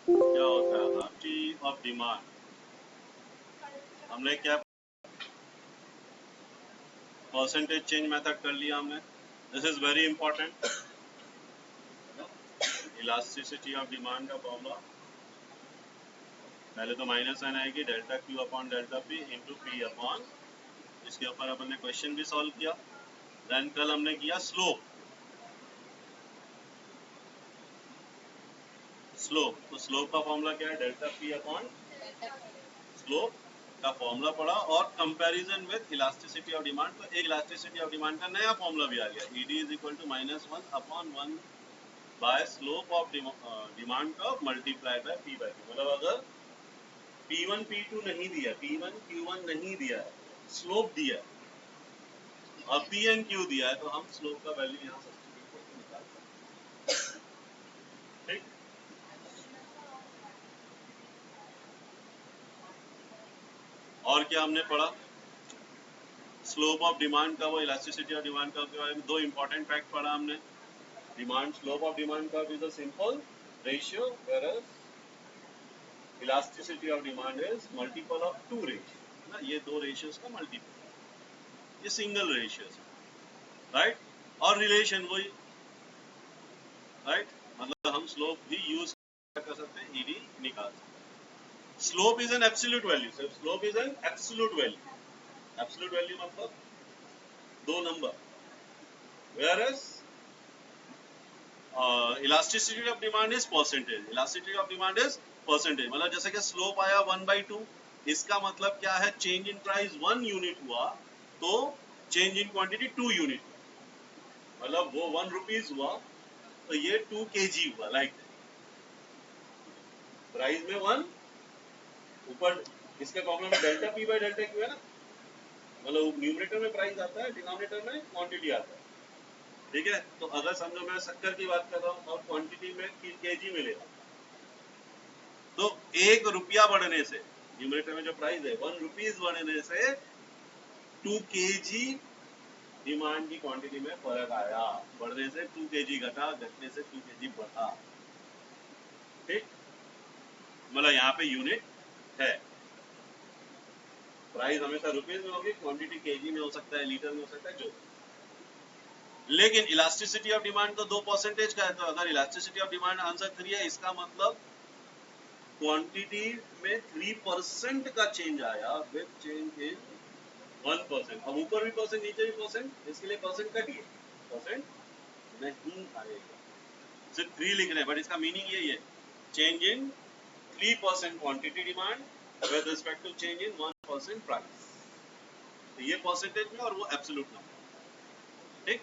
क्या होता है हाफटी ऑफ डिमांड। हमने क्या परसेंटेज चेंज मेथड कर लिया हमने। This is very important. Elasticity of demand का फॉर्मूला पहले तो माइनस साइन आएगी, delta Q upon delta P into P upon, इसके ऊपर अपन ने क्वेश्चन भी सॉल्व किया। देन कल हमने किया स्लोप। स्लोप तो स्लोप का फॉर्मूला क्या है, डेल्टा पी अपॉन स्लोप का फॉर्मूला पढ़ा, और comparison with elasticity of demand. तो एक इलास्टिसिटी ऑफ डिमांड का नया फॉर्मूला भी आ गया, ED is equal to -1 upon 1 by slope of demand का multiply by P by Q. मतलब अगर P1 P2 नहीं दिया, P1 Q1 नहीं दिया है, स्लोप दिया है और P एंड Q दिया है, तो हम स्लोप का वैल्यू यहाँ सब्स्टिट्यूट करके निकाल सकते हैं। ठीक, और क्या हमने पढ़ा, स्लोप ऑफ डिमांड का, वो इलास्टिसिटी ऑफ डिमांड का के बारे में दो इंपॉर्टेंट फैक्ट पढ़ा हमने। डिमांड, स्लोप ऑफ डिमांड का is a simple ratio, whereas elasticity of demand is multiple of two ratio ना, ये दो रेशियोज का मल्टीपल, ये सिंगल रेशियोज, राइट। और रिलेशन वही, राइट, मतलब हम स्लोप भी यूज कर सकते हैं, ईडी निकाल सकते हैं। Slope is an absolute value, sir slope is an absolute value. Absolute value मतलब दो number, whereas elasticity of demand is percentage. Elasticity of demand is percentage, मतलब जैसे कि स्लोप आया 1/2, इसका मतलब क्या है, चेंज इन प्राइस 1 यूनिट हुआ तो चेंज इन क्वांटिटी 2 यूनिट, मतलब वो 1 रुपीज हुआ तो ये 2 kg हुआ, लाइक प्राइस में 1, ऊपर इसके फॉर्मूला में delta P by delta Q है ना, मतलब न्यूमरेटर में प्राइस आता है, डिनोमिनेटर में क्वांटिटी आता है। ठीक है, तो अगर समझो मैं शक्कर की बात कर रहा हूँ और क्वांटिटी में kg मिलेगा, तो 1 रुपया बढ़ने से, न्यूमरेटर में जो प्राइस है 1 रुपीज बढ़ने से 2 kg डिमांड की क्वांटिटी में फर्क आया, बढ़ने से 2 kg घटा, घटने से 2 kg बढ़ा। ठीक, मतलब यहाँ पे यूनिट है, प्राइस हमेशा रुपीज में होगी, क्वांटिटी केजी में हो सकता है, लीटर में हो सकता है, जो। लेकिन इलास्टिसिटी ऑफ डिमांड तो 2% का है, तो अगर इलास्टिसिटी ऑफ डिमांड आंसर 3 है, इसका मतलब क्वांटिटी में 3% का चेंज आया विद चेंज इन 1%। अब ऊपर भी परसेंट, नीचे भी परसेंट, इसके लिए परसेंट कटिए, परसेंट नहीं आएगा, सिर्फ 3 लिख रहे हैं, बट इसका मीनिंग यही है, change in 3% quantity demand with respect to change in 1% price. तो ये परसेंटेज में और वो एब्सोल्यूट नंबर। ठीक,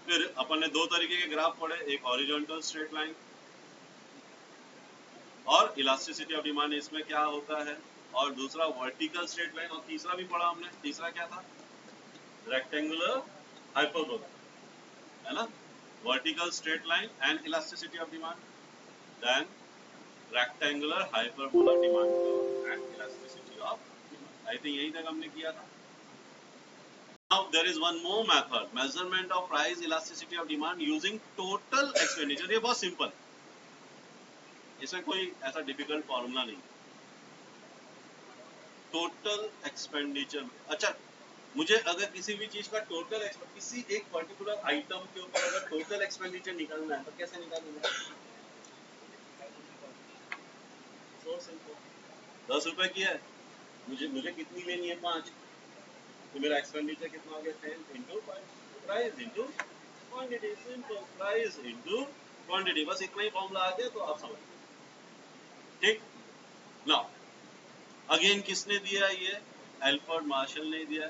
फिर अपन ने दो तरीके के ग्राफ पढ़े, एक हॉरिजॉन्टल स्ट्रेट लाइन और इलास्टिसिटी ऑफ डिमांड इसमें क्या होता है, और दूसरा वर्टिकल स्ट्रेट लाइन, और तीसरा भी पढ़ा हमने, तीसरा क्या था, रेक्टेंगुलर हाइपरबोला, है ना, vertical straight line and elasticity of demand, then rectangular hyperbola demand curve and elasticity of demand. I think यही तक हमने किया था। Now there is one more method, measurement of price elasticity of demand using total expenditure। ये बहुत simple, इसमें कोई ऐसा डिफिकल्ट फॉर्मूला नहीं। टोटल एक्सपेंडिचर, अच्छा, मुझे अगर किसी भी चीज का टोटल, किसी एक पर्टिकुलर आइटम के ऊपर अगर टोटल एक्सपेंडिचर निकालना है तो कैसे निकालूंगा, सो सिंपल, 10 रुपए की है, मुझे कितनी लेनी है, 5, तो मेरा एक्सपेंडिचर कितना हो गया, 10 into price into quantity, simple, price into quantity, बस इतना ही फॉर्मूला आ गया, तो आप समझ। ठीक, नाउ अगेन किसने दिया, ये एल्फ्रेड मार्शल ने दिया,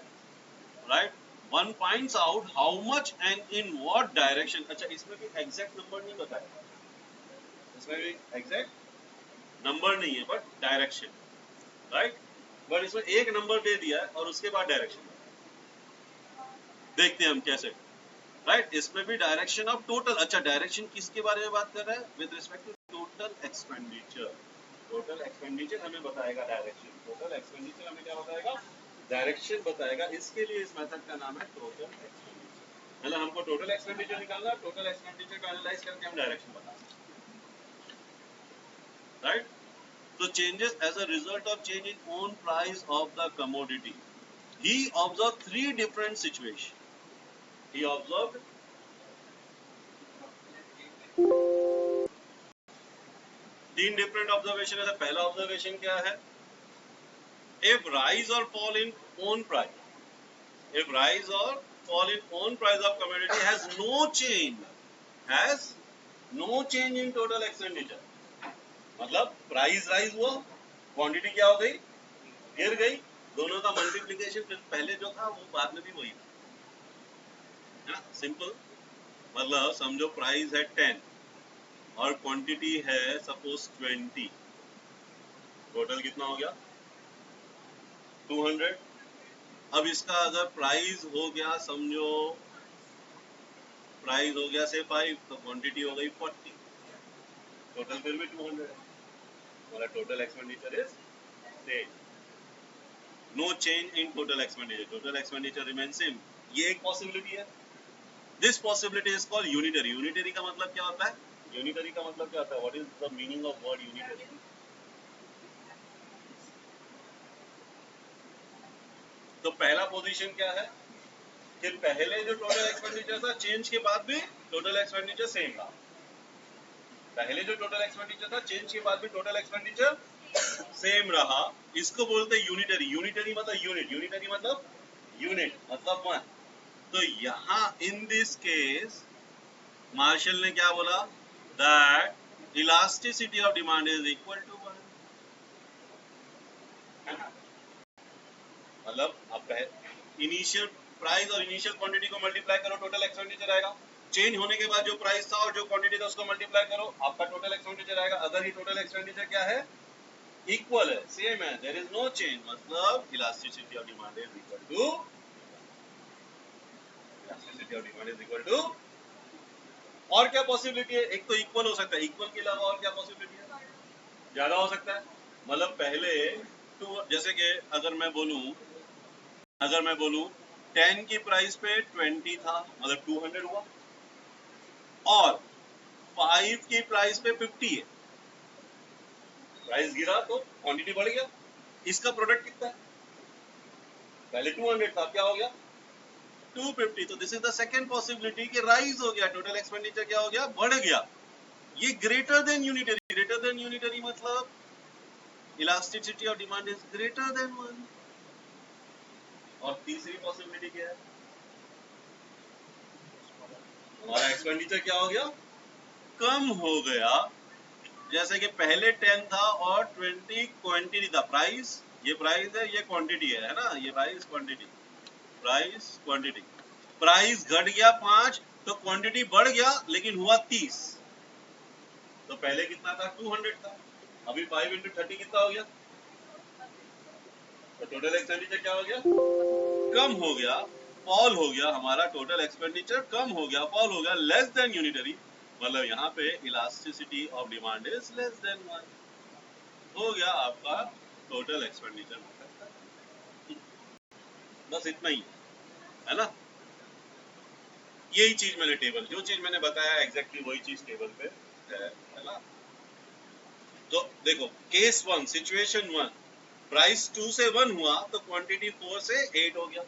right. One points out how much and in what direction. अच्छा, इसमें भी एग्जैक्ट नंबर नहीं बताया, इसमें भी एग्जैक्ट नंबर नहीं है, बट डायरेक्शन, राइट। बट इसमें एक नंबर दे दिया है और उसके बाद डायरेक्शन, देखते हैं हम कैसे, राइट। इसमें भी डायरेक्शन ऑफ टोटल, अच्छा डायरेक्शन किसके बारे में बात कर रहा है, with respect to total expenditure. Total expenditure हमें बताएगा डायरेक्शन, टोटल एक्सपेंडिचर हमें क्या बताएगा, डायरेक्शन बताएगा, इसके लिए इस मेथड का नाम है टोटल एक्सपेंडिचर। मतलब हमको टोटल एक्सपेंडिचर निकालना, टोटल एक्सपेंडिचर को एनालाइज करके हम डायरेक्शन बता सकते हैं, right? So changes as a result of change in own price of the commodity. He observed three different situations. He observed तीन different observation है. पहला observation क्या है? If rise or fall in own price, if rise or fall in own price of commodity has no change in total expenditure. मतलब price rise हुआ, quantity क्या हो गई, गिर गई, दोनों का मल्टीप्लिकेशन पहले जो था वो बाद में भी वही था, है ना? सिंपल. मतलब समझो प्राइस है 10 और क्वांटिटी है सपोज 20, टोटल कितना हो गया 200. अब इसका अगर प्राइस हो गया, समझो प्राइस हो गया से 5, तो क्वांटिटी हो गई 40, टोटल फिर भी 200 है. हमारा total expenditure is same, no change in total expenditure, total expenditure remain same. ये एक पॉसिबिलिटी है. This possibility is called unitary. Unitary का मतलब क्या होता है? यूनिटरी का मतलब क्या होता है? What is the meaning of word unitary? तो पहला पोजीशन क्या है कि पहले जो टोटल एक्सपेंडिचर था चेंज के बाद भी टोटल एक्सपेंडिचर सेम रहा. पहले जो टोटल एक्सपेंडिचर था चेंज के बाद भी टोटल एक्सपेंडिचर सेम रहा. इसको बोलते हैं यूनिटरी. यूनिटरी मतलब यूनिट, यूनिटरी मतलब यूनिट मतलब वन. तो यहाँ इन दिस केस मार्शल ने क्या बोला? That elasticity of demand is equal to 1. मतलब अब इनिशियल प्राइस और इनिशियल क्वांटिटी को मल्टीप्लाई करो, टोटल एक्सपेंडिचर आएगा. चेंज होने के बाद जो प्राइस था और जो क्वांटिटी था उसको मल्टीप्लाई करो, आपका टोटल एक्सपेंडिचर आएगा. अगर ये टोटल एक्सपेंडिचर क्या है? इक्वल है, सेम है, देयर इज नो चेंज, मतलब elasticity of demand is equal to, elasticity of demand is equal to. और क्या पॉसिबिलिटी है? एक तो इक्वल हो सकता है, इक्वल के अलावा और क्या पॉसिबिलिटी है? ज्यादा हो सकता है. मतलब पहले जैसे कि अगर मैं बोलूं 10 की प्राइस पे 20 था, मतलब 200 हुआ, और 5 की प्राइस पे 50 है. प्राइस गिरा तो क्वांटिटी बढ़ गया. इसका प्रोडक्ट कितना है? पहले 200 था, क्या हो गया 250. तो this is the second possibility कि राइज हो गया, टोटल एक्सपेंडिचर क्या हो गया? बढ़ गया. ये greater than unitary. Greater than unitary मतलब elasticity of demand is greater than 1. और तीसरी पॉसिबिलिटी क्या है? हमारा एक्सपेंडिचर क्या हो गया? कम हो गया. जैसे कि पहले 10 था और 20 क्वांटिटी था. प्राइस, ये प्राइस है, ये क्वांटिटी है ना? ये price quantity, price quantity. Price घट गया 5 तो क्वांटिटी बढ़ गया, लेकिन हुआ 30. तो पहले कितना था? 200 था. अभी 5 into 30 कितना हो गया? तो टोटल एक्सपेंडिचर क्या हो गया? कम हो गया, फॉल हो गया. हमारा टोटल एक्सपेंडिचर कम हो गया, फॉल हो गया, लेस देन यूनिटरी. मतलब यहाँ पे elasticity of demand is less than 1. हो गया आपका टोटल एक्सपेंडिचर. बस इतना ही है ना? यही चीज मैंने टेबल, जो चीज मैंने बताया एग्जैक्टली वही चीज टेबल पे है ना? तो देखो केस 1, सिचुएशन 1, प्राइस 2 से 1 हुआ तो क्वांटिटी 4 से 8 हो गया.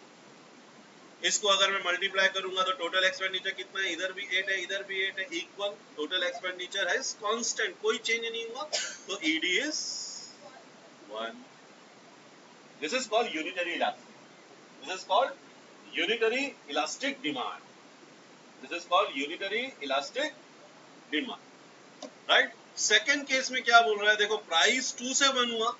इसको अगर मैं मल्टीप्लाई करूंगा तो टोटल एक्सपेंडिचर कितना है? इधर भी 8 है, इधर भी 8 है, इक्वल. टोटल एक्सपेंडिचर है कांस्टेंट, कोई चेंज नहीं हुआ, तो ED is 1. This is called unitary elastic. This is called unitary elastic demand. This is called unitary elastic demand, right? Second case में क्या बोल रहा है? देखो प्राइस 2 से 1 हुआ,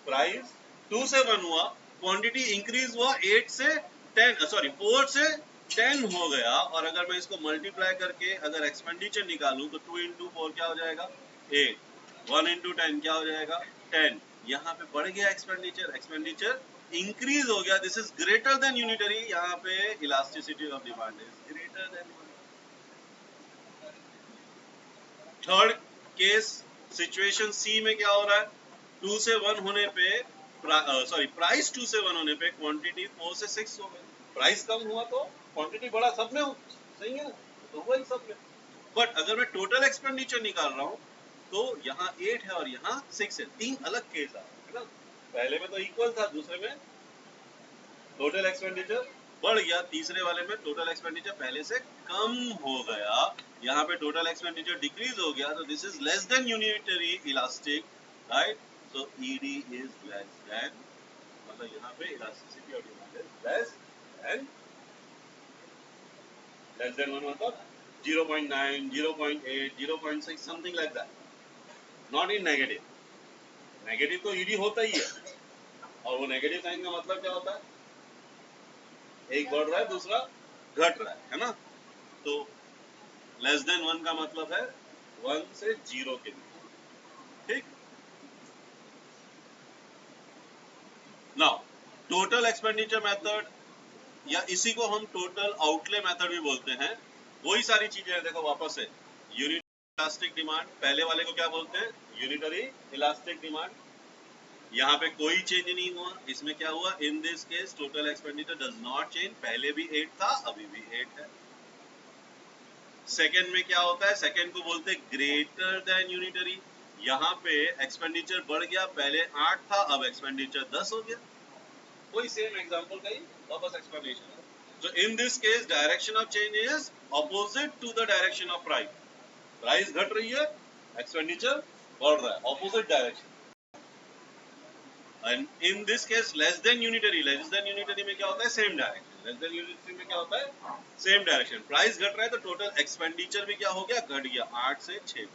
प्राइस 2 से 1 हुआ, क्वांटिटी इंक्रीज हुआ 8 से 10, सॉरी 4 से 10 हो गया. और अगर मैं इसको मल्टीप्लाई करके अगर एक्सपेंडिचर निकालूं तो 2 into 4 क्या हो जाएगा? 8. 1 into 10 क्या हो जाएगा? 10. यहाँ पे बढ़ गया एक्सपेंडिचर, एक्सपेंडिचर इंक्रीज हो गया. This is greater than unitary. यहाँ पे elasticity of demand is greater than 1. Third case situation C में क्या हो रहा है? 2 से 1 होने पे प्राइस 2 से 1 होने पे क्वांटिटी 4 से 6 हो गई. प्राइस कम हुआ तो क्वांटिटी बढ़ा सब में, सही है, तो हुआ ही सब में। बट अगर मैं टोटल एक्सपेंडिचर निकाल रहा हूँ तो यहाँ 8 है और यहाँ 6 है, तीन अलग केस आ रहे हैं ना। पहले में तो इक्वल था, दूसरे में टोटल एक्सपेंडिचर बढ़ गया, तीसरे वाले में टोटल एक्सपेंडिचर पहले से कम हो गया, यहाँ पे टोटल एक्सपेंडिचर डिक्रीज हो गया, तो this is less than unitary elastic, right. So ED is less than, मतलब यहाँ पे elasticity of demand is less than 1, मतलब 0.9, 0.8, 0.6, something like that, not in negative. Negative तो ईडी होता ही है, और वो नेगेटिव साइन का मतलब क्या होता है, एक बढ़ रहा है दूसरा घट रहा है ना। तो लेस देन 1 का मतलब है 1 से 0 के बीच, ठीक। नाउ टोटल एक्सपेंडिचर मेथड, या इसी को हम टोटल आउटले मेथड भी बोलते हैं, वही सारी चीजें हैं। देखो वापस से, यूनिट इलास्टिक डिमांड, पहले वाले को क्या बोलते हैं, यूनिटरी इलास्टिक डिमांड। यहाँ पे कोई चेंज नहीं हुआ, इसमें क्या हुआ, इन this case total expenditure does not change, पहले भी 8 था अभी भी 8 है। सेकेंड में क्या होता है, सेकेंड को बोलते हैं ग्रेटर देन यूनिटरी, यहाँ पे एक्सपेंडिचर बढ़ गया, पहले 8 था अब एक्सपेंडिचर 10 हो गया, वही सेम एग्जांपल का ही वापस एक्सप्लेनेशन है। So in this case direction of change is opposite to the direction of price. Price घट रही है, एक्सपेंडिचर बढ़ रहा है, opposite direction. And in this case less than unitary, less than unitary में क्या होता है, same direction. Less than unitary में क्या होता है, सेम डायरेक्शन। प्राइस घट रहा है तो टोटल एक्सपेंडिचर भी क्या हो गया, घट गया, 8 से 6।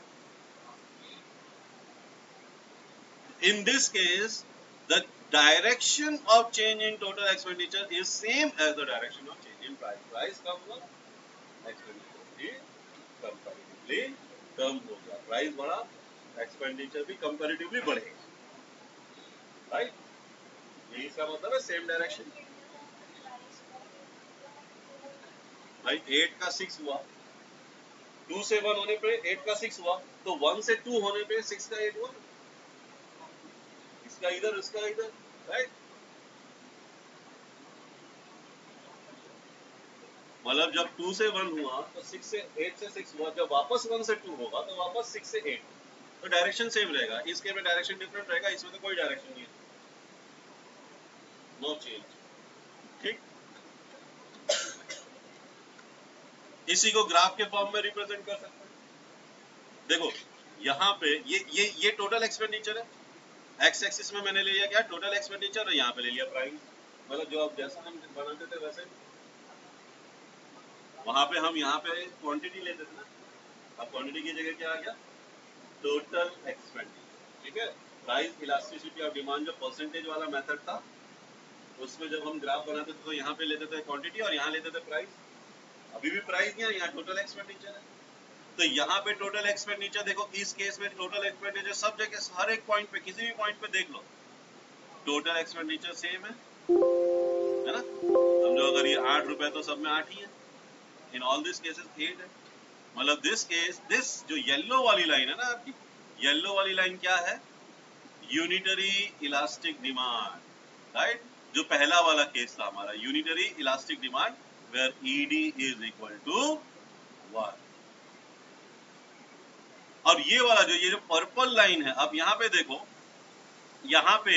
इन this case the direction of change in total expenditure is same as the direction of change in price. Price कम हुआ, एक्सपेंडिचर भी कंपैरेटिवली कम हो गया, प्राइस बढ़ा, एक्सपेंडिचर भी कंपैरेटिवली बढ़ेगा, राइट। यही इसका मतलब है, सेम डायरेक्शन। भाई 8 का 6 हुआ, 2 से 1 होने पे 8 का 6 हुआ, तो 1 से 2 होने पे 6 का 8 हुआ, इसका इधर इसका इधर, राइट। मतलब जब 2 से 1 हुआ तो 6 से 8 से 6 हुआ, जब वापस 1 से 2 होगा तो वापस 6 से 8, तो डायरेक्शन सेम रहेगा। इसके में डायरेक्शन डिफरेंट रहेगा, इसमें तो कोई डायरेक्शन नहीं है, नो चेंज, ठीक। इसी को ग्राफ के फॉर्म में रिप्रेजेंट कर सकते हैं। देखो यहाँ पे ये टोटल एक्सपेंडिचर है, एक्स एक्सिस में मैंने ले लिया क्या, टोटल एक्सपेंडिचर, और यहाँ पे ले लिया प्राइस। मतलब जो अब जैसा हम बनाते थे वैसे, वहां पे हम यहाँ पे क्वांटिटी लेते थे ना, अब क्वांटिटी की जगह क्या आ गया, टोटल एक्सपेंडिचर, ठीक है। प्राइस इलास्टिसिटी ऑफ डिमांड जो परसेंटेज वाला मेथड था, उसमें जब हम ग्राफ बनाते थे तो यहाँ पे लेते थे क्वांटिटी और यहाँ लेते थे प्राइस। अभी भी प्राइस नहीं है, यहाँ टोटल एक्सपेंडिचर है। तो यहाँ पे टोटल एक्सपेंडिचर देखो, इस केस में टोटल एक्सपेंडिचर सब जगह, हर एक पॉइंट पे, किसी भी पॉइंट पे देख लो, टोटल एक्सपेंडिचर सेम है ना। समझो अगर ये 8 रुपए तो सब में 8 ही है, इन ऑल दिस केसेस 8 है। मतलब दिस केस, दिस जो येलो वाली लाइन है ना आपकी, येलो वाली लाइन क्या है, यूनिटरी इलास्टिक डिमांड, राइट। जो पहला वाला केस था हमारा, unitary elastic demand, where ED is equal to 1। और ये वाला ये जो पर्पल लाइन है, अब यहाँ पे देखो, यहाँ पे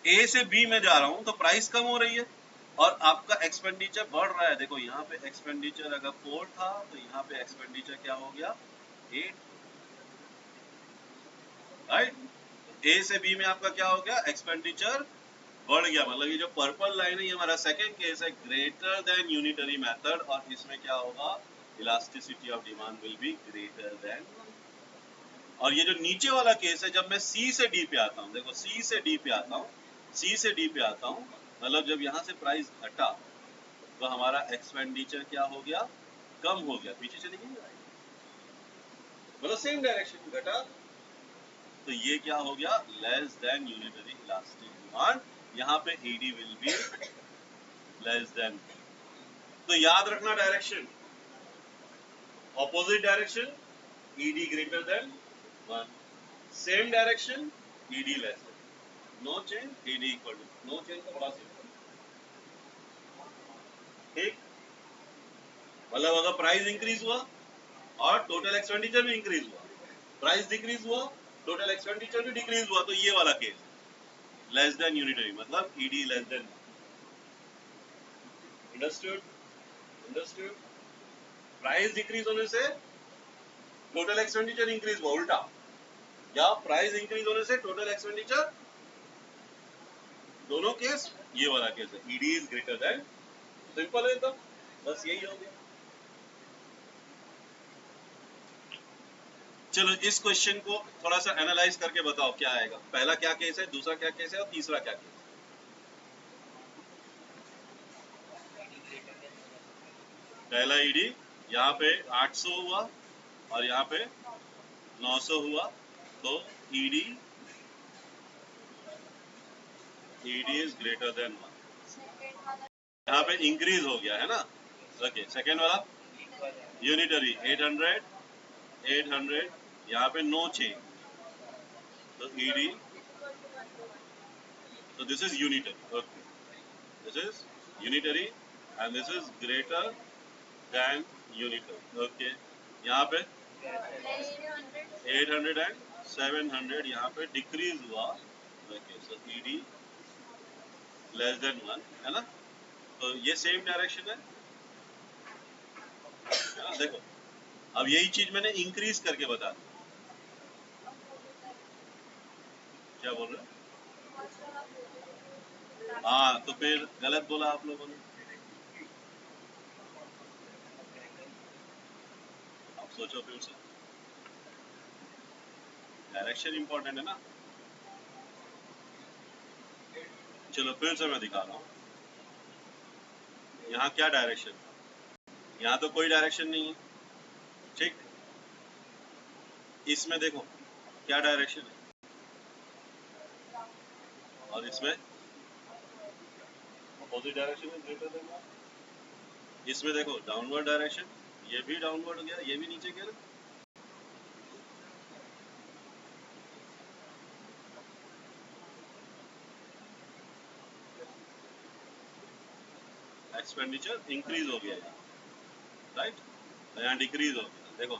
ए से बी में जा रहा हूं तो प्राइस कम हो रही है और आपका एक्सपेंडिचर बढ़ रहा है। देखो यहाँ पे एक्सपेंडिचर अगर 4 था तो यहाँ पे एक्सपेंडिचर क्या हो गया, 8, राइट। ए से बी में आपका क्या हो गया, एक्सपेंडिचर बढ़ गया। मतलब ये जो पर्पल लाइन है ये हमारा सेकंड केस है, ग्रेटर देन यूनिटरी मेथड, और इसमें क्या होगा, elasticity of demand will be greater than. और ये जो नीचे वाला केस है, जब मैं सी से डी पे आता हूँ, देखो सी से डी पे आता हूँ, सी से डी पे आता हूँ, मतलब जब यहाँ से प्राइस घटा तो हमारा एक्सपेंडिचर क्या हो गया, कम हो गया, पीछे चली गई, मतलब सेम डायरेक्शन घटा, तो ये क्या हो गया, less than unitary elastic demand, यहाँ पे ED will be less than. तो याद रखना direction, opposite direction ED greater than 1, same direction ED less than, no change ED equal to no change, तो बड़ा सिंपल, ठीक। मतलब अगर प्राइस इंक्रीज हुआ और टोटल एक्सपेंडिचर भी इंक्रीज हुआ, प्राइस डिक्रीज हुआ, टोटल एक्सपेंडिचर भी डिक्रीज हुआ, तो ये वाला केस लेस देन यूनिटरी, मतलब ED less then. Understood? Understood? Price decrease होने से टोटल एक्सपेंडिचर इंक्रीज हुआ, उल्टा, या प्राइस इंक्रीज होने से टोटल एक्सपेंडिचर, दोनों केस ये वाला केस है, ED is greater then. Simple है एकदम, बस यही हो गया। चलो इस क्वेश्चन को थोड़ा सा एनालाइज करके बताओ क्या आएगा। पहला क्या केस है, दूसरा क्या केस है और तीसरा क्या केस है। पहला ईडी यहाँ पे 800 हुआ और यहाँ पे 900 हुआ, तो ईडी इज ग्रेटर देन 1। यहाँ पे इंक्रीज हो गया है ना। ओके, सेकेंड वाला यूनिटरी 800, यहाँ पे नो चेंज, तो ED, so this is unitary. Okay, this is unitary and this is greater than unitary. Okay, यहाँ पे 800 and 700 यहाँ पे डिक्रीज हुआ। Okay, so ED less than 1 है ना, तो ये सेम डायरेक्शन है ना। देखो अब यही चीज मैंने इंक्रीज करके बता दी। क्या बोल रहे हो? हाँ, तो फिर गलत बोला आप लोगों ने। आप सोचो फिर से, डायरेक्शन इंपॉर्टेंट है ना। चलो फिर से मैं दिखा रहा हूँ, यहाँ क्या डायरेक्शन है, यहाँ तो कोई डायरेक्शन नहीं है, ठीक। इसमें देखो क्या डायरेक्शन है, और इसमें अपोजिट डायरेक्शन है, ग्रेटर देन 1। इसमें देखो डाउनवर्ड डायरेक्शन, ये भी डाउनवर्ड गया, ये भी नीचे गिरा। एक्सपेंडिचर इंक्रीज हो गया है, राइट, तो यहाँ डिक्रीज हो गया। देखो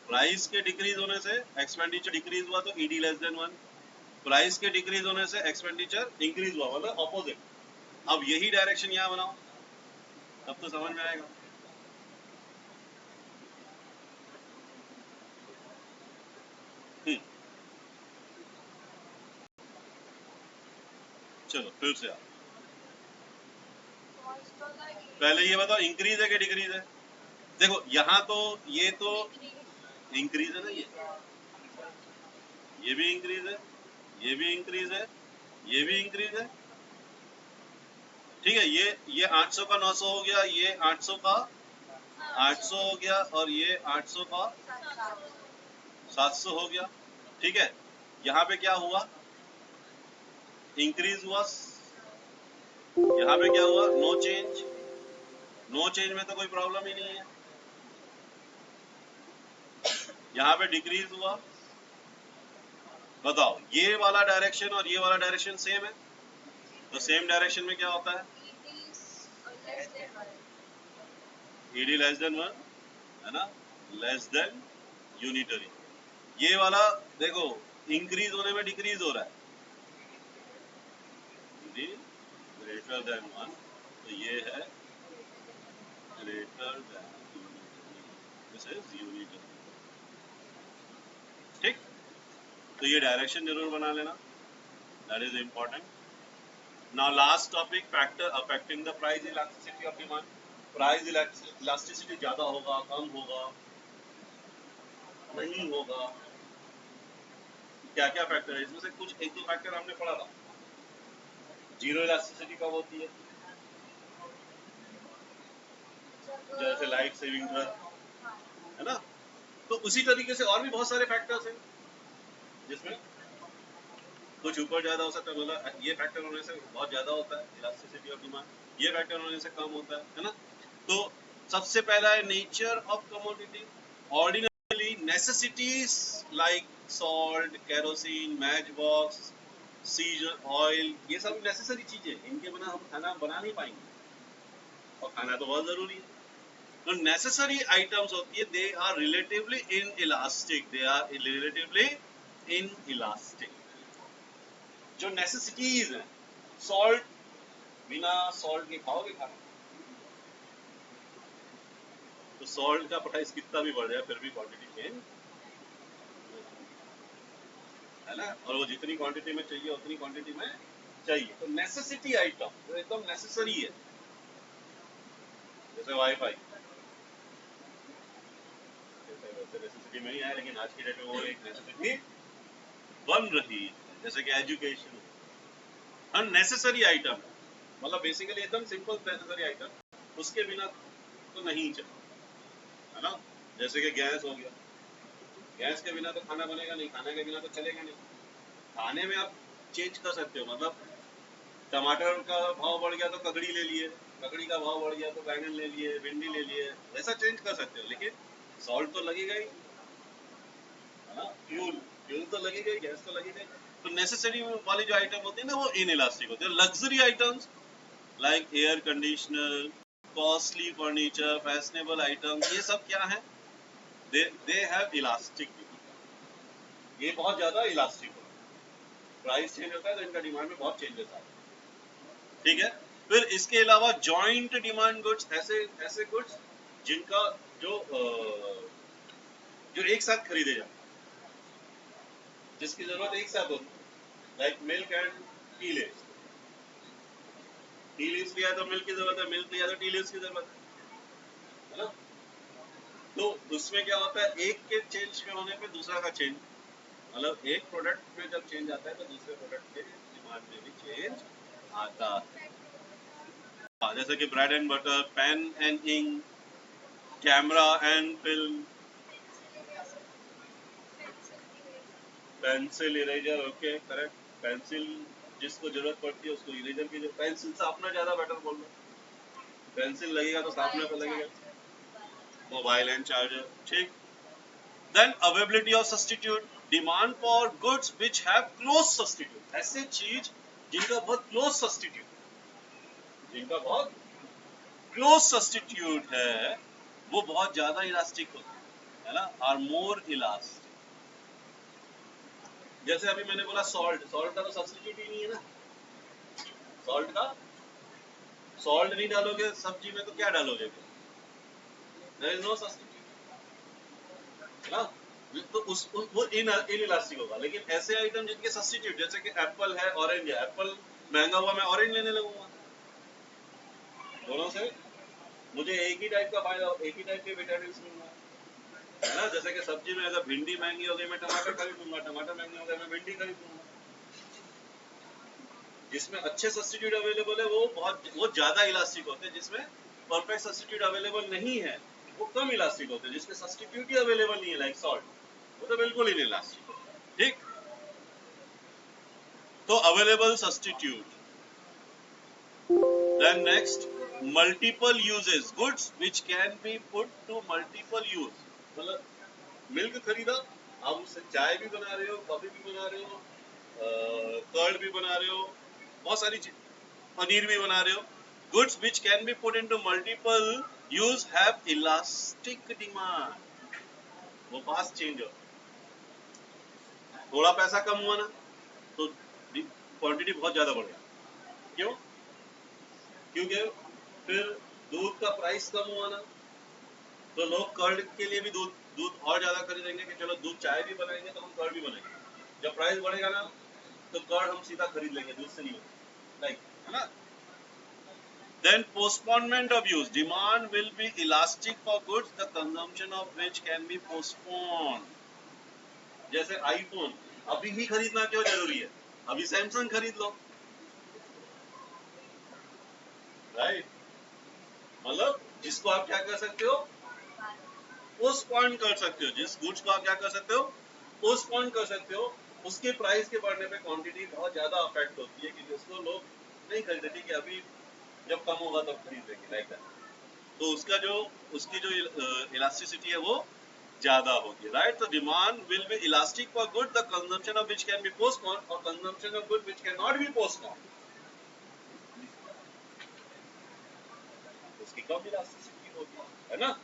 प्राइस के डिक्रीज होने से एक्सपेंडिचर डिक्रीज हुआ, तो ईडी लेस देन 1। प्राइस के डिक्रीज होने से एक्सपेंडिचर इंक्रीज हुआ, मतलब ऑपोजिट। अब यही डायरेक्शन यहाँ बनाओ, तब तो समझ में आएगा। चलो फिर से आओ, पहले ये बताओ इंक्रीज है कि डिक्रीज है। देखो यहाँ तो ये तो इंक्रीज है ना, ये भी इंक्रीज है, ये भी इंक्रीज है, ये भी इंक्रीज है, ठीक है। ये 800 का 900 हो गया, ये 800 का 800 हो गया, और ये 800 का 700 हो गया, ठीक है। यहाँ पे क्या हुआ, इंक्रीज हुआ, यहाँ पे क्या हुआ, नो चेंज। नो चेंज में तो कोई प्रॉब्लम ही नहीं है। यहाँ पे डिक्रीज हुआ। बताओ ये वाला डायरेक्शन और ये वाला डायरेक्शन सेम है, तो सेम डायरेक्शन में क्या होता है, ईडी लेस देन 1 है ना, लेस देन यूनिटरी। ये वाला देखो इंक्रीज होने में डिक्रीज हो रहा है, ईडी ग्रेटर देन 1, तो ये है greater than unitary, this is unitary, ठीक। तो ये डायरेक्शन जरूर बना लेना, that is important. Now last topic, factor affecting the price elasticity of demand. Price elasticity ज्यादा होगा, कम होगा, नहीं होगा, क्या क्या फैक्टर है इसमें से कुछ एक दो फैक्टर हमने पढ़ा था। जीरो इलास्टिसिटी कब होती है, जैसे लाइट सेविंग ड्रग है ना। तो उसी तरीके से और भी बहुत सारे फैक्टर्स हैं जिसमें कुछ ऊपर ज्यादा हो सकता है, मतलब ये फैक्टर होने से बहुत ज्यादा होता है इलास्टिसिटी ऑफ डिमांड, ये फैक्टर होने से कम होता है ना। तो सबसे पहला है nature of commodity. Ordinary necessities like salt, kerosene, match box, season oil, ये सब नेसेसरी चीजें, इनके बिना हम खाना बना नहीं पाएंगे, और खाना तो बहुत जरूरी है। तो नेसेसरी आइटम्स होती है, they are relatively inelastic, they are relatively inelastic. जो नेसेसिटीज है, सॉल्ट, बिना सॉल्ट के खाओगे खाना? तो सॉल्ट का प्राइस कितना भी बढ़ जाए फिर भी क्वांटिटी चेंज है ना, और वो जितनी क्वांटिटी में चाहिए उतनी क्वांटिटी में चाहिए। तो नेसेसिटी आइटम जो एकदम नेसेसरी है, जैसे वाईफाई, नेसेसिटी में ही है लेकिन आज की डेट में वो एक नेसेसिटी बन रही है। जैसे कि एजुकेशन अननेसेसरी आइटम, मतलब बेसिकली एकदम सिंपल नेसेसरी आइटम, उसके बिना तो नहीं चले, है ना। जैसे कि गैस हो गया, गैस के बिना तो खाना बनेगा नहीं, खाने के बिना तो चलेगा नहीं। खाने में आप चेंज कर सकते हो, मतलब टमाटर का भाव बढ़ गया तो ककड़ी ले लिए, ककड़ी का भाव बढ़ गया तो बैंगन ले लिए, भिंडी ले लिए, ऐसा चेंज कर सकते हो, लेकिन सॉल्ट तो लगेगा ही, है ना। फ्यूल तो लगेगा ही, गैस तो लगेगा ही। तो नेसेसरी वाली जो आइटम होती है ना वो इन इलास्टिक होती है। Luxury items like air conditioner, costly furniture, fashionable items, ये सब क्या है, दे हैव इलास्टिक, ये बहुत ज्यादा इलास्टिक होता है। प्राइस चेंज होता है तो इनका डिमांड में बहुत चेंजेस आता है, ठीक है। फिर इसके अलावा जॉइंट डिमांड गुड्स, ऐसे ऐसे गुड्स जिनका जो जो एक साथ खरीदे जाते, जिसकी जरूरत एक साथ होती है, like milk and tea leaves. Tea leaves लिया तो मिल्क की जरूरत है, मिल्क लिया तो टी लीव्स की जरूरत है ना। तो उसमें क्या होता है, एक के चेंज में होने पे दूसरा का चेंज, मतलब एक प्रोडक्ट में जब चेंज आता है तो दूसरे प्रोडक्ट के डिमांड में भी चेंज आता है। जैसे कि bread and butter, pen and ink, camera and film, pencil, eraser, okay correct. Pencil जिसको जरूरत पड़ती है उसको इरेजर की, जो पेंसिल सापना ज्यादा बेटर बोल रहा है, पेंसिल लगेगा तो सापना पे लगेगा। मोबाइल एंड चार्जर, ठीक। Then availability of substitute, demand for goods which have close substitute, ऐसे चीज जिनका बहुत क्लोज सब्स्टिट्यूट, जिनका बहुत क्लोज सब्स्टिट्यूट है, वो बहुत ज्यादा इलास्टिक होते हैं, है ना, आर मोर इलास्टिक। जैसे अभी मैंने बोला सॉल्ट, सॉल्ट का तो सब्स्टिट्यूट ही नहीं है ना, सॉल्ट का, सॉल्ट नहीं डालोगे सब्जी में तो क्या डालोगे, देयर इज नो सब्स्टिट्यूट, है ना। तो वो इन इलास्टिक होगा। लेकिन ऐसे आइटम जिनके सब्स्टिट्यूट, जैसे कि एप्पल है, ऑरेंज है, एप्पल महंगा हुआ मैं ऑरेंज लेने लगूंगा, दोनों से मुझे एक ही टाइप का फायदा, एक ही टाइप के विटामिन मिलूंगा, है ना। जैसे कि सब्जी में अगर भिंडी महंगी हो गई मैं टमाटर खरीद लूंगा, टमाटर महंगे हो गए मैं भिंडी खरीद लूंगा। जिसमें अच्छे सब्स्टिट्यूट अवेलेबल है वो ज्यादा इलास्टिक होते हैं, जिसमें परफेक्ट सब्स्टिट्यूट अवेलेबल नहीं है वो कम इलास्टिक होते हैं, जिसके सब्स्टिट्यूट ही अवेलेबल नहीं है लाइक सॉल्ट, वो तो बिल्कुल ही नहीं इलास्टिक होता है, ठीक। तो available substitute. Then next, multiple uses, goods which can be put to multiple use, मतलब मिल्क खरीदा, आप उससे चाय भी बना रहे हो, कॉफी भी बना रहे हो, कर्ड भी बना रहे हो, बहुत सारी चीज, पनीर भी बना रहे हो। Goods which can be put into multiple use have elastic demand, वो फास्ट चेंज हो, थोड़ा पैसा कम हुआ ना तो क्वांटिटी बहुत ज्यादा बढ़ गया, क्यों, क्योंकि फिर दूध का प्राइस कम हुआ ना तो लोग कर्ड के लिए भी दूध दूध और ज्यादा खरीदेंगे कि चलो दूध चाय भी बनाएंगे तो हम कर्ड भी बनाएंगे। जब प्राइस बढ़ेगा ना तो कर्ड हम सीधा खरीद लेंगे, दूध से नहीं, लाइक, है ना। Then postponement of use. Demand will be elastic for goods, the consumption of which can be postponed. जैसे आईफोन अभी ही खरीदना क्यों जरूरी है, अभी सैमसंग खरीद लो, राइट। मतलब जिसको आप क्या कर सकते हो, पोस्टपोन कर सकते हो, जिस गुड्स को आप क्या कर सकते हो, पोस्टपोन कर सकते हो, उसके प्राइस के बढ़ने पे क्वांटिटी बहुत ज्यादा अफेक्ट होती है क्योंकि उसको लोग नहीं खरीदते कि अभी जब कम होगा तब खरीदेंगे, लाइक दैट। तो उसकी जो इलास्टिसिटी है वो ज्यादा होगी, राइट। तो demand will be elastic for good, the consumption of which can be postpone, और consumption of good which can not be postpone, उसकी कम इलास्टिसिटी होगी। है ना?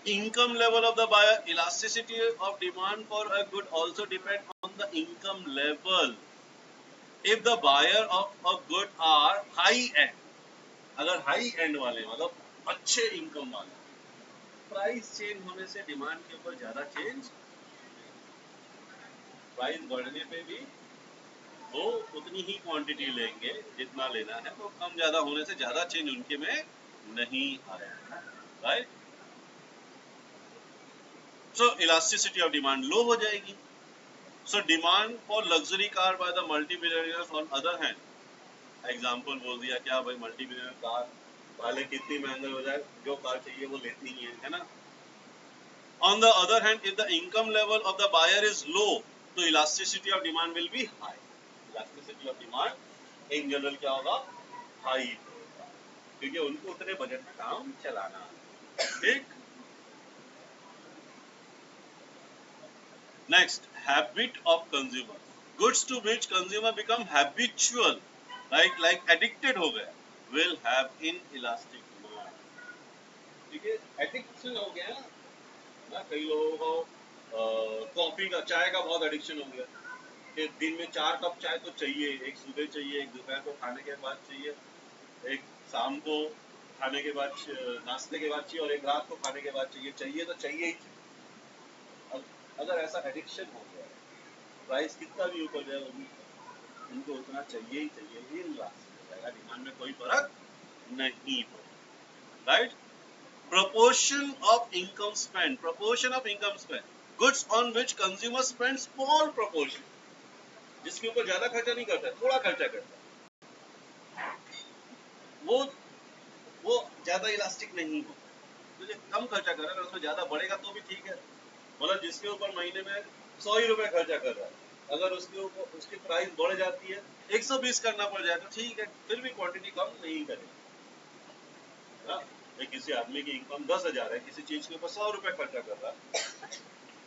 Income level of the buyer, elasticity of demand for a good also depend on the income level. If the buyer of a good are high end, अगर high and वाले मतलब अच्छे income वाले, प्राइस चेंज होने से demand के ऊपर ज्यादा चेंज, प्राइस बढ़ने पे भी वो उतनी ही क्वांटिटी लेंगे जितना लेना है, तो कम ज्यादा होने से ज्यादा चेंज उनके में नहीं आया, right? So elasticity of demand low हो जाएगी. So demand for luxury car by the multimillionaires on other hand, example बोल दिया क्या भाई, मल्टीमिलियनर कार वाले कितनी महंगे हो जाए, जो कार चाहिए वो लेती ही है ना? On the other hand, if the income level of the buyer is low, तो elasticity of demand will be high. Elasticity of demand in general क्या होगा? High होगा, क्योंकि उनको उतने बजट में काम चलाना है. ठीक? Next, habit of consumer. Goods to which consumer become habitual, like addicted हो गया, will have inelastic demand. ठीक है? Addiction हो गया ना, कई लोगों को कॉफी का, चाय का बहुत एडिक्शन हो गया कि दिन में 4 कप चाय तो चाहिए, एक सुबह चाहिए, एक दोपहर को खाने के बाद चाहिए, एक शाम को खाने के बाद, नाश्ते के बाद चाहिए, और एक रात को खाने के बाद चाहिए. चाहिए तो चाहिए ही चाहिए. अगर ऐसा एडिक्शन हो गया, प्राइस कितना भी ऊपर जाए वो भी उनको उतना चाहिए ही चाहिए, ही जाएगा, डिमांड में कोई फर्क नहीं हो, right? Proportion of income spent, proportion of income spent, goods on which consumer spend small proportion, जिसके ऊपर ज्यादा खर्चा नहीं करता, थोड़ा खर्चा करता, वो ज्यादा इलास्टिक नहीं हो. तो जो कम खर्चा कर रहा है, उसमें ज्यादा बढ़ेगा तो भी ठीक है. मतलब जिसके ऊपर महीने में 100 ही रुपए खर्चा कर रहा है, अगर उसके ऊपर उसकी प्राइस बढ़ जाती है, 120 करना पड़ जाए तो ठीक है, फिर भी क्वांटिटी कम नहीं करेगा. किसी आदमी की इनकम 10,000 है, किसी चीज के ऊपर 100 रुपए खर्चा कर रहा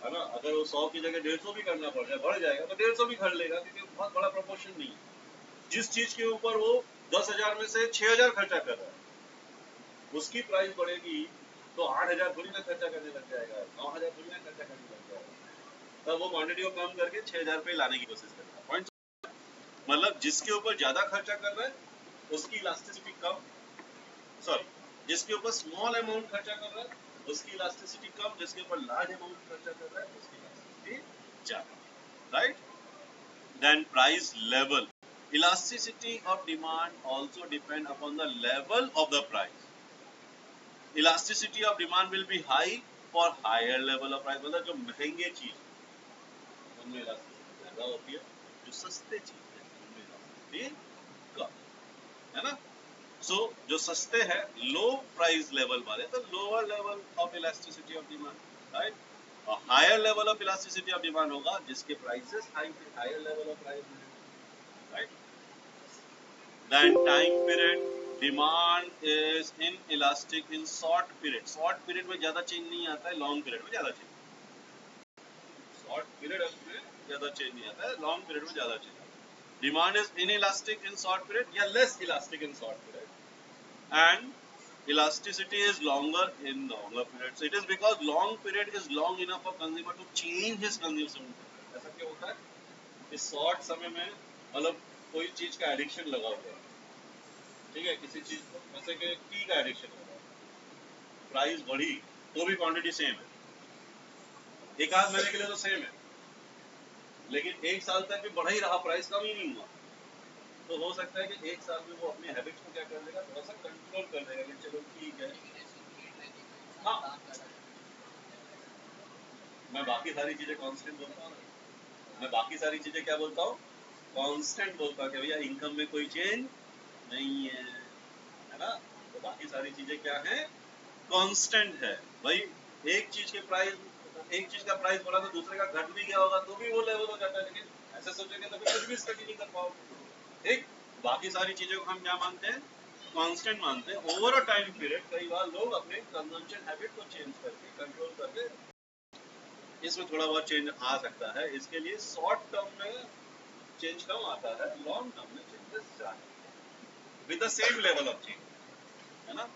है ना, अगर वो 100 की जगह 150 भी करना पड़ जाए, बढ़ जाएगा तो 150 भी कर लेगा, क्योंकि बहुत बड़ा प्रोपोर्शन नहीं है. जिस चीज के ऊपर वो 10,000 में से 6,000 खर्चा कर रहा है, उसकी प्राइस बढ़ेगी तो 8,000 थोड़ी ना खर्चा करने लग जाएगा, 9,000 थोड़ी ना खर्चा करने लग जाएगा. तब वो क्वांटिटी को कम करके 6,000 पे लाने की कोशिश करेगा. पॉइंट मतलब जिसके ऊपर ज्यादा खर्चा कर रहा है उसकी इलास्टिसिटी कम, सॉरी, जिसके ऊपर स्मॉल अमाउंट खर्चा कर रहा है उसकी इलास्टिसिटी कम, जिसके ऊपर लार्ज अमाउंट खर्चा कर रहा है उसकी इलास्टिसिटी ज्यादा, right? Then price level, elasticity of demand also depend upon the level of the price. Elasticity of demand will be high for higher level of price, मतलब जो महंगे चीज उनमें इलास्टिसिटी ज्यादा होती है, जो सस्ते चीज है उनमें इलास्टिसिटी कम, है ना? सो जो सस्ते हैं, लो प्राइस लेवल वाले, तो lower level of elasticity of demand, right? और higher level of elasticity of demand होगा जिसके prices high, higher level of price, right? Then time period, demand is inelastic in short period. Short period में ज्यादा change नहीं आता है, long period में ज्यादा चेंज. शॉर्ट पीरियड में ज्यादा चेंज नहीं आता है, लॉन्ग पीरियड में ज्यादा change. Demand is inelastic in short period या less elastic in short period, and elasticity is longer in longer period. So it is because long period is long enough for consumer to change his consumption. ऐसा क्यों होता है? इस short समय में मतलब कोई चीज का एडिक्शन लगा हुआ है, ठीक है, किसी चीज को, जैसे कि टी का एडिक्शन लगा, प्राइस बढ़ी तो भी क्वांटिटी सेम है, एक आध महीने के लिए तो सेम है, लेकिन एक साल तक भी बढ़ा ही रहा, प्राइस कम ही नहीं हुआ, तो हो सकता है कि एक साल में वो अपने हैबिट्स को क्या कर लेगा, थोड़ा सा कंट्रोल कर लेगा कि चलो ठीक है. हाँ, मैं बाकी सारी चीजें कांस्टेंट बोलता हूँ, मैं बाकी सारी चीजें क्या बोलता हूँ, कांस्टेंट बोलता हूँ कि भैया इनकम में कोई चेंज नहीं है, है ना? तो बाकी सारी चीजें क्या है, कांस्टेंट है भाई. एक चीज के प्राइस, एक चीज का प्राइस बढ़ा तो दूसरे का घट भी गया होगा तो भी वो लेवल हो जाता है, लेकिन ऐसे सोचेंगे तो फिर कुछ भी स्टडी नहीं कर पाओगे. ठीक, बाकी सारी चीजों को हम क्या मानते हैं, कांस्टेंट मानते हैं. ओवर अ टाइम पीरियड कई बार लोग अपने कंजम्पशन हैबिट को चेंज करके, कंट्रोल करके, इसमें थोड़ा बहुत चेंज आ सकता है. इसके लिए शॉर्ट टर्म में चेंज कम आता है, लॉन्ग टर्म में चेंजेस ज्यादा, with the same level of change, है ना?